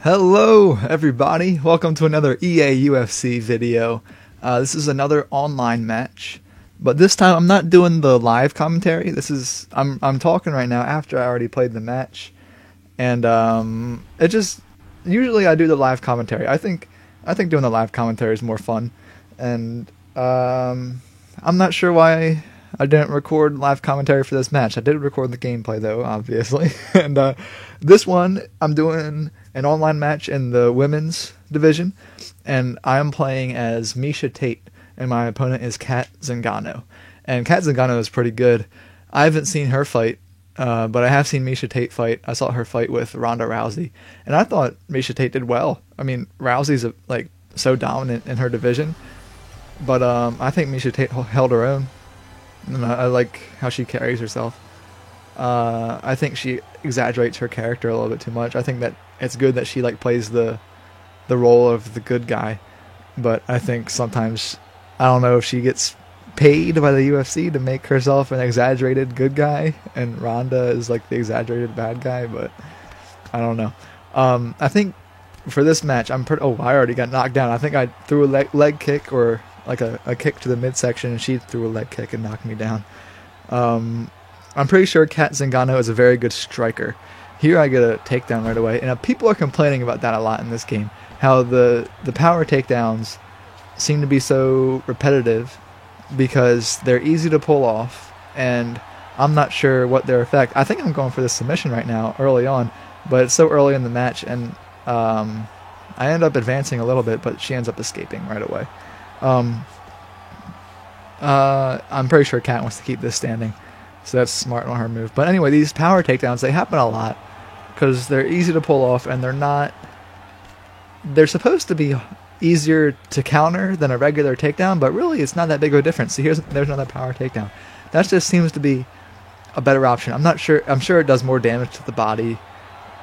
Hello, everybody. Welcome to another EA UFC video. This is another online match, but this time I'm not doing the live commentary. I'm talking right now after I already played the match, and it just usually I do the live commentary. I think doing the live commentary is more fun, and I'm not sure why I didn't record live commentary for this match. I did record the gameplay though, obviously, and this one I'm doing an online match in the women's division, and I'm playing as Miesha Tate, and my opponent is Cat Zingano. And Cat Zingano is pretty good. I haven't seen her fight, but I have seen Miesha Tate fight. I saw her fight with Ronda Rousey, and I thought Miesha Tate did well. I mean, Rousey's so dominant in her division, but I think Miesha Tate held her own, and I like how she carries herself. I think she exaggerates her character a little bit too much. I think that it's good that she plays the role of the good guy, but I think sometimes I don't know if she gets paid by the UFC to make herself an exaggerated good guy, and Ronda is the exaggerated bad guy. But I don't know. I think for this match, I already got knocked down. I think I threw a leg kick or a kick to the midsection, and she threw a leg kick and knocked me down. I'm pretty sure Cat Zingano is a very good striker. Here I get a takedown right away, and people are complaining about that a lot in this game. How the power takedowns seem to be so repetitive because they're easy to pull off, and I'm not sure what their effect. I think I'm going for the submission right now early on, but it's so early in the match, and I end up advancing a little bit, but she ends up escaping right away. I'm pretty sure Cat wants to keep this standing, so that's smart on her move. But anyway, these power takedowns, they happen a lot because they're easy to pull off, and they're supposed to be easier to counter than a regular takedown, but really it's not that big of a difference. See, there's another power takedown. That just seems to be a better option. I'm sure it does more damage to the body,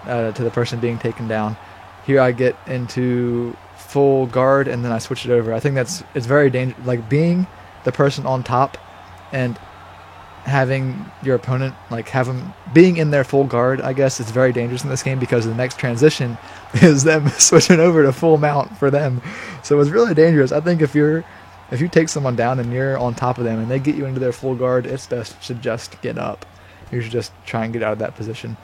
to the person being taken down. Here I get into full guard, and then I switch it over. I think it's very dangerous, being the person on top and having your opponent have them being in their full guard. I guess it's very dangerous in this game because the next transition is them switching over to full mount for them. So it's really dangerous. I think if you take someone down and you're on top of them and they get you into their full guard, it's best to just get up. You should just try and get out of that position.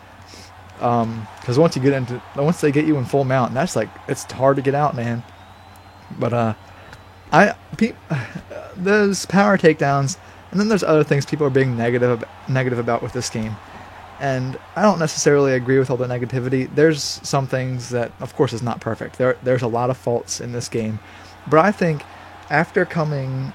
Because once they get you in full mount, that's it's hard to get out, man. But those power takedowns. And then there's other things people are being negative about with this game. And I don't necessarily agree with all the negativity. There's some things that, of course, is not perfect. There's a lot of faults in this game. But I think after coming,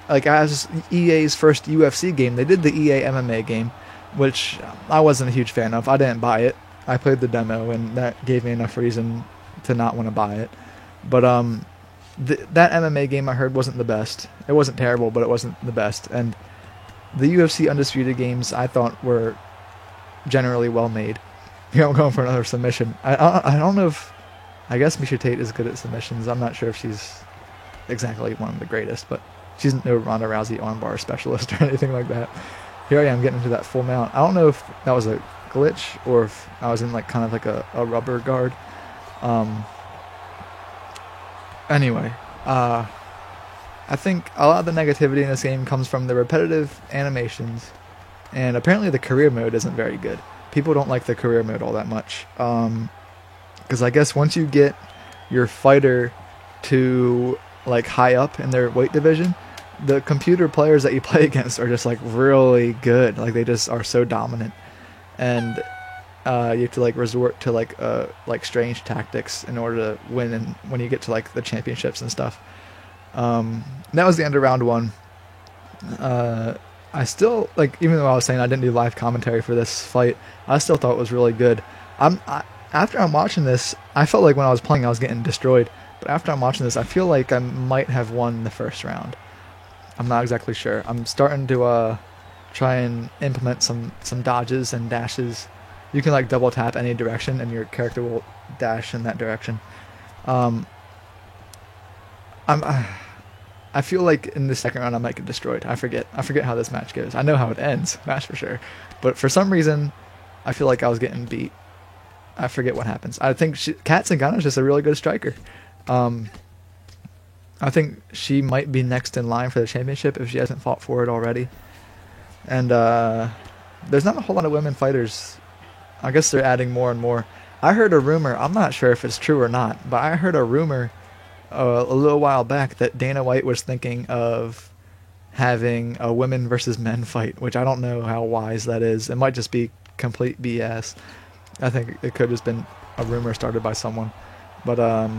as EA's first UFC game, they did the EA MMA game, which I wasn't a huge fan of. I didn't buy it. I played the demo, and that gave me enough reason to not want to buy it. But that MMA game I heard wasn't the best. It wasn't terrible, but it wasn't the best. And the UFC Undisputed games I thought were generally well made. Here I'm going for another submission. I don't know if... I guess Miesha Tate is good at submissions. I'm not sure if she's exactly one of the greatest, but she's no Ronda Rousey armbar specialist or anything like that. Here I am getting into that full mount. I don't know if that was a glitch or if I was in a rubber guard. Anyway, I think a lot of the negativity in this game comes from the repetitive animations, and apparently the career mode isn't very good. People don't like the career mode all that much, because I guess once you get your fighter to high up in their weight division, the computer players that you play against are just really good. They just are so dominant, and you have to resort to strange tactics in order to win, and when you get to the championships and stuff. That was the end of round one. I still even though I was saying I didn't do live commentary for this fight, I still thought it was really good. After I'm watching this, I felt like when I was playing I was getting destroyed, but after I'm watching this, I feel like I might have won the first round. I'm not exactly sure. I'm starting to try and implement some dodges and dashes. You can double tap any direction and your character will dash in that direction. I feel like in the second round I might get destroyed. I forget how this match goes. I know how it ends, that's for sure. But for some reason, I feel like I was getting beat. I forget what happens. I think Kat Zingano is just a really good striker. I think she might be next in line for the championship if she hasn't fought for it already. And there's not a whole lot of women fighters. I guess they're adding more and more. I heard a rumor, I'm not sure if it's true or not, but I heard a rumor a little while back that Dana White was thinking of having a women versus men fight, which I don't know how wise that is. It might just be complete BS. I think it could have just been a rumor started by someone. But I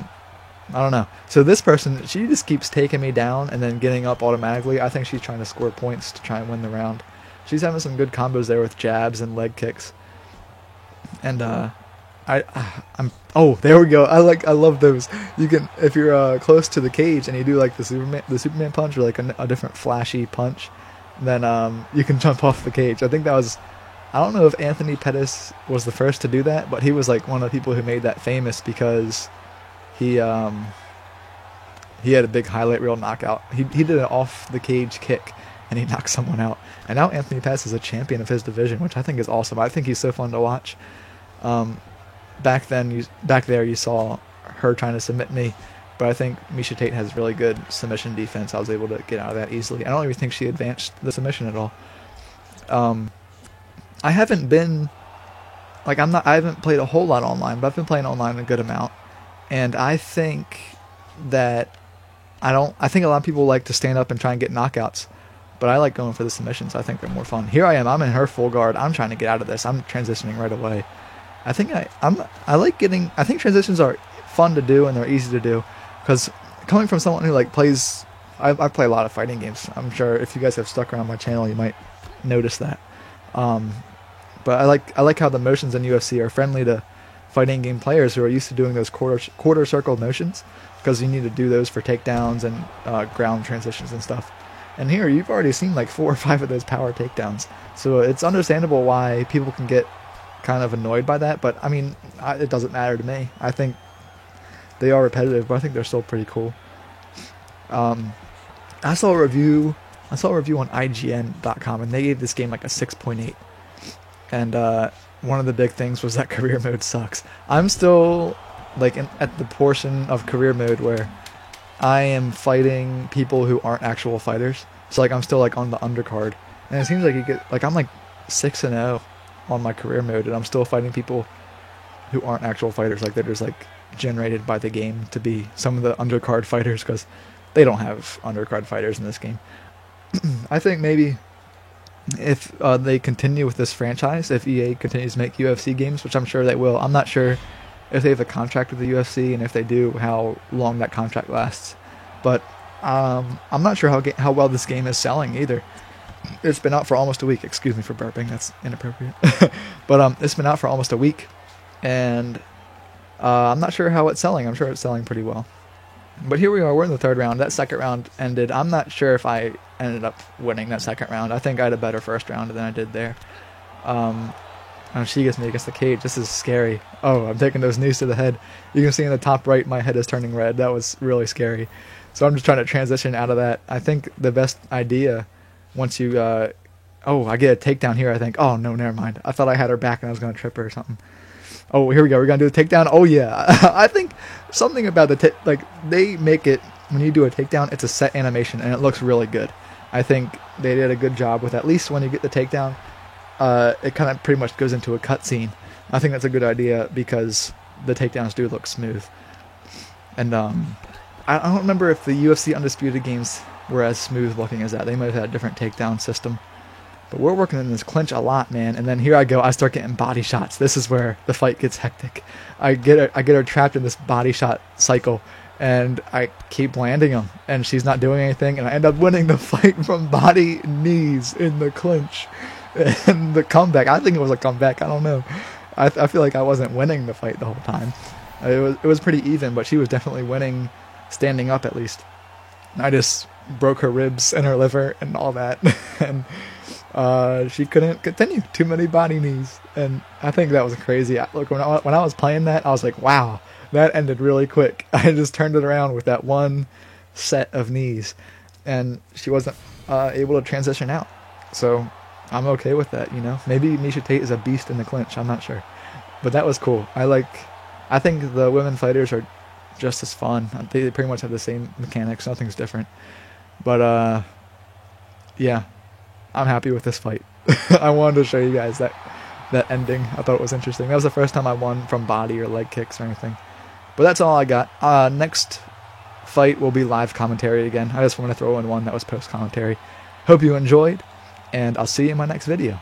don't know. So this person, she just keeps taking me down and then getting up automatically. I think she's trying to score points to try and win the round. She's having some good combos there with jabs and leg kicks. And oh, there we go. I love those. You can, if you're close to the cage and you do like the Superman punch or like a different flashy punch, then you can jump off the cage. I think that was, I don't know if Anthony Pettis was the first to do that, but he was like one of the people who made that famous because he had a big highlight reel knockout. He did an off the cage kick and he knocked someone out. And now Anthony Pettis is a champion of his division, which I think is awesome. I think he's so fun to watch. Back there you saw her trying to submit me, but I think Miesha Tate has really good submission defense. I was able to get out of that easily. I don't even think she advanced the submission at all. I haven't been I haven't played a whole lot online, but I've been playing online a good amount, and I think that I think a lot of people like to stand up and try and get knockouts, but I like going for the submissions. I think they're more fun. Here I am. I'm in her full guard. I'm trying to get out of this. I'm transitioning right away. I think I think transitions are fun to do and they're easy to do, because coming from someone who plays, I play a lot of fighting games. I'm sure if you guys have stuck around my channel, you might notice that. But I like how the motions in UFC are friendly to fighting game players who are used to doing those quarter circle motions, because you need to do those for takedowns and ground transitions and stuff. And here you've already seen like 4 or 5 of those power takedowns, so it's understandable why people can get kind of annoyed by that. But I mean, it doesn't matter to me. I think they are repetitive, but I think they're still pretty cool. I saw a review on IGN.com, and they gave this game like a 6.8. And one of the big things was that career mode sucks. I'm still at the portion of career mode where I am fighting people who aren't actual fighters. So I'm still on the undercard, and it seems like you get I'm 6-0 on my career mode, and I'm still fighting people who aren't actual fighters. They're just generated by the game to be some of the undercard fighters, because they don't have undercard fighters in this game. I think maybe if they continue with this franchise, if EA continues to make UFC games, which I'm sure they will. I'm not sure if they have a contract with the UFC, and if they do, how long that contract lasts. But I'm not sure how well this game is selling either. It's been out for almost a week. Excuse me for burping. That's inappropriate. But it's been out for almost a week, and I'm not sure how it's selling. I'm sure it's selling pretty well. But here we are. We're in the third round. That second round ended. I'm not sure if I ended up winning that second round. I think I had a better first round than I did there. She gets me against the cage. This is scary. Oh, I'm taking those knees to the head. You can see in the top right, my head is turning red. That was really scary. So I'm just trying to transition out of that. I think the best idea, once you... I get a takedown here, I think. Oh, no, never mind. I thought I had her back and I was going to trip her or something. Oh, here we go. We're going to do the takedown. Oh, yeah. I think something about they make it, when you do a takedown, it's a set animation, and it looks really good. I think they did a good job with at least when you get the takedown, it kind of pretty much goes into a cutscene. I think that's a good idea, because the takedowns do look smooth. And I don't remember if the UFC Undisputed games were as smooth looking as that. They might have had a different takedown system. But we're working in this clinch a lot, man. And then here I go. I start getting body shots. This is where the fight gets hectic. I get her trapped in this body shot cycle, and I keep landing them, and she's not doing anything, and I end up winning the fight from body knees in the clinch. And the comeback, I think it was a comeback. I don't know. I feel like I wasn't winning the fight the whole time. It was pretty even, but she was definitely winning, standing up at least. I just broke her ribs and her liver and all that, and she couldn't continue. Too many body knees, and I think that was crazy. Look, when I was playing that, I was like, wow, that ended really quick. I just turned it around with that one set of knees, and she wasn't able to transition out. So I'm okay with that, Maybe Miesha Tate is a beast in the clinch. I'm not sure. But that was cool. I think the women fighters are just as fun. They pretty much have the same mechanics. Nothing's different. But yeah, I'm happy with this fight. I wanted to show you guys that ending. I thought it was interesting. That was the first time I won from body or leg kicks or anything. But that's all I got. Next fight will be live commentary again. I just want to throw in one that was post commentary. Hope you enjoyed, and I'll see you in my next video.